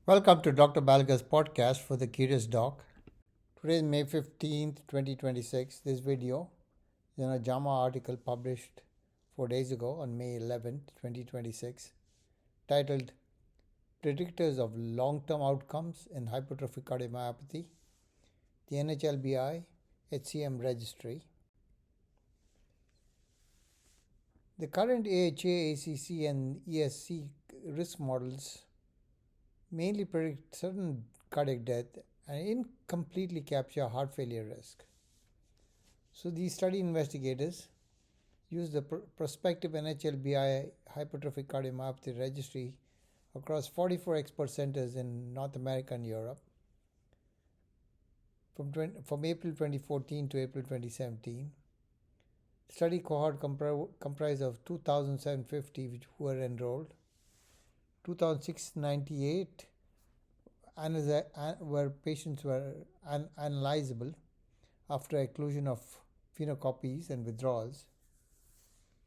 Welcome to Dr. Balga's podcast for the Curious Doc. Today is May 15th, 2026. This video is in a JAMA article published 4 days ago on May 11th, 2026, titled Predictors of Long-Term Outcomes in Hypertrophic Cardiomyopathy, the NHLBI HCM Registry. The current AHA, ACC, and ESC risk models mainly predict sudden cardiac death and incompletely capture heart failure risk. So these study investigators used the prospective NHLBI hypertrophic cardiomyopathy registry across 44 expert centers in North America and Europe from April 2014 to April 2017. Study cohort comprised of 2,750 who were enrolled, 2,698 where patients were analyzable after exclusion of phenocopies and withdrawals.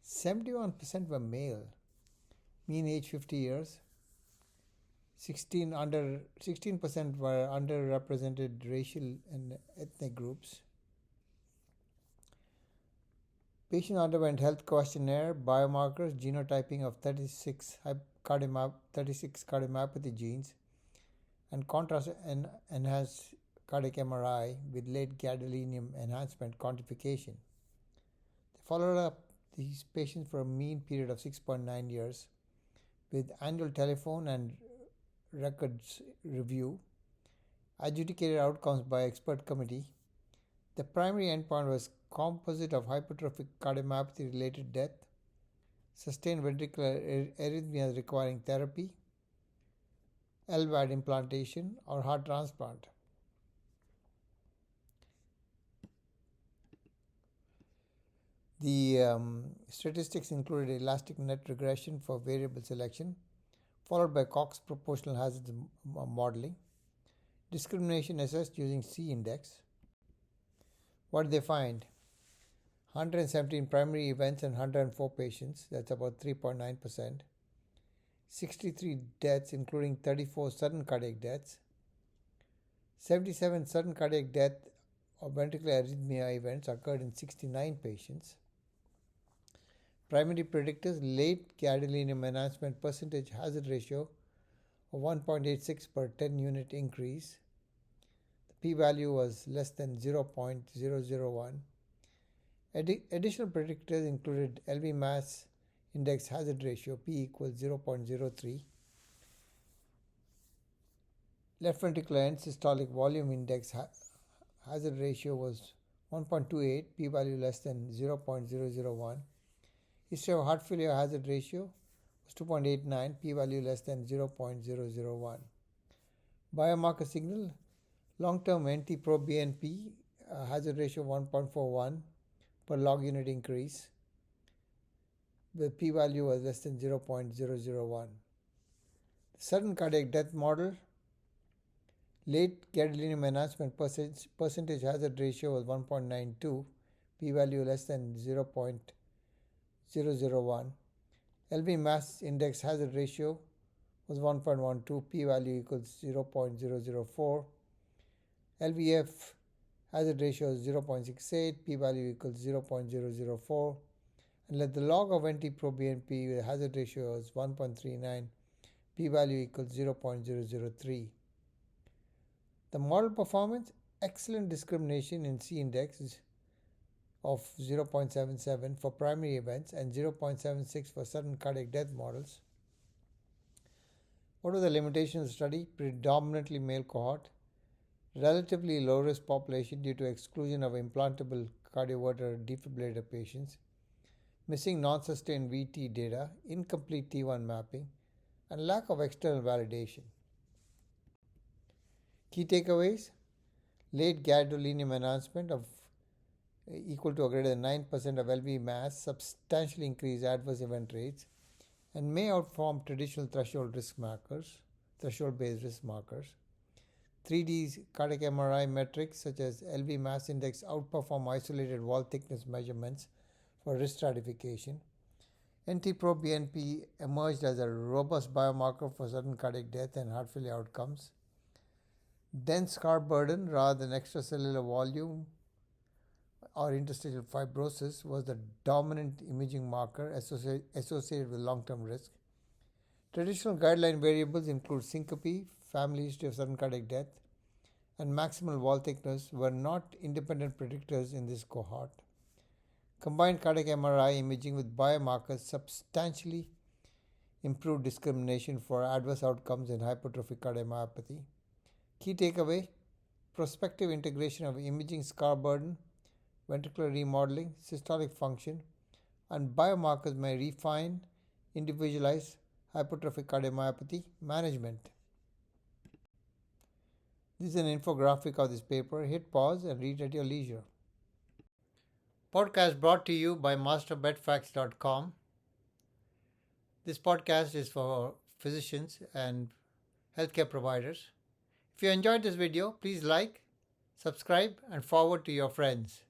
71% were male, mean age 50 years. 16% were underrepresented racial and ethnic groups. Patients underwent health questionnaire, biomarkers, genotyping of 36 cardiomyopathy genes, and contrast and enhanced cardiac MRI with late gadolinium enhancement quantification. They followed up these patients for a mean period of 6.9 years with annual telephone and records review, adjudicated outcomes by expert committee. The primary endpoint was composite of hypertrophic cardiomyopathy related death, sustained ventricular arrhythmias requiring therapy, LVAD implantation, or heart transplant. The statistics included elastic net regression for variable selection, followed by Cox proportional hazards modeling, discrimination assessed using C index. What did they find? 117 primary events and 104 patients, that's about 3.9%. 63 deaths, including 34 sudden cardiac deaths. 77 sudden cardiac death or ventricular arrhythmia events occurred in 69 patients. Primary predictors: late gadolinium enhancement percentage hazard ratio of 1.86 per 10 unit increase. The p-value was less than 0.001. Additional predictors included LV mass index hazard ratio, p equals 0.03. Left ventricular end systolic volume index hazard ratio was 1.28, p-value less than 0.001. History of heart failure hazard ratio was 2.89, p-value less than 0.001. Biomarker signal: long-term NT-proBNP hazard ratio 1.41 per log unit increase. The p-value was less than 0.001. Sudden cardiac death model: late gadolinium enhancement percentage hazard ratio was 1.92, p-value less than 0.001. LV mass index hazard ratio was 1.12, p-value equals 0.004. LVF hazard ratio is 0.68, p-value equals 0.004. And let the log of NT-proBNP with hazard ratio is 1.39, p-value equals 0.003. The model performance: excellent discrimination in C index of 0.77 for primary events and 0.76 for sudden cardiac death models. What were the limitations of the study? Predominantly male cohort, relatively low risk population due to exclusion of implantable cardioverter defibrillator patients, missing non-sustained VT data, incomplete T1 mapping, and lack of external validation. Key takeaways: late gadolinium enhancement of equal to or greater than 9% of LV mass substantially increased adverse event rates and may outperform traditional threshold-based risk markers. 3D cardiac MRI metrics such as LV mass index outperform isolated wall thickness measurements for risk stratification. NT-proBNP emerged as a robust biomarker for sudden cardiac death and heart failure outcomes. Dense scar burden rather than extracellular volume or interstitial fibrosis was the dominant imaging marker associated with long-term risk. Traditional guideline variables include syncope, family history of sudden cardiac death, and maximal wall thickness were not independent predictors in this cohort. Combined cardiac MRI imaging with biomarkers substantially improved discrimination for adverse outcomes in hypertrophic cardiomyopathy. Key takeaway: prospective integration of imaging scar burden, ventricular remodeling, systolic function, and biomarkers may refine individualized hypertrophic cardiomyopathy management. This is an infographic of this paper. Hit pause and read at your leisure. Podcast brought to you by masterbedfacts.com. This podcast is for physicians and healthcare providers. If you enjoyed this video, please like, subscribe, and forward to your friends.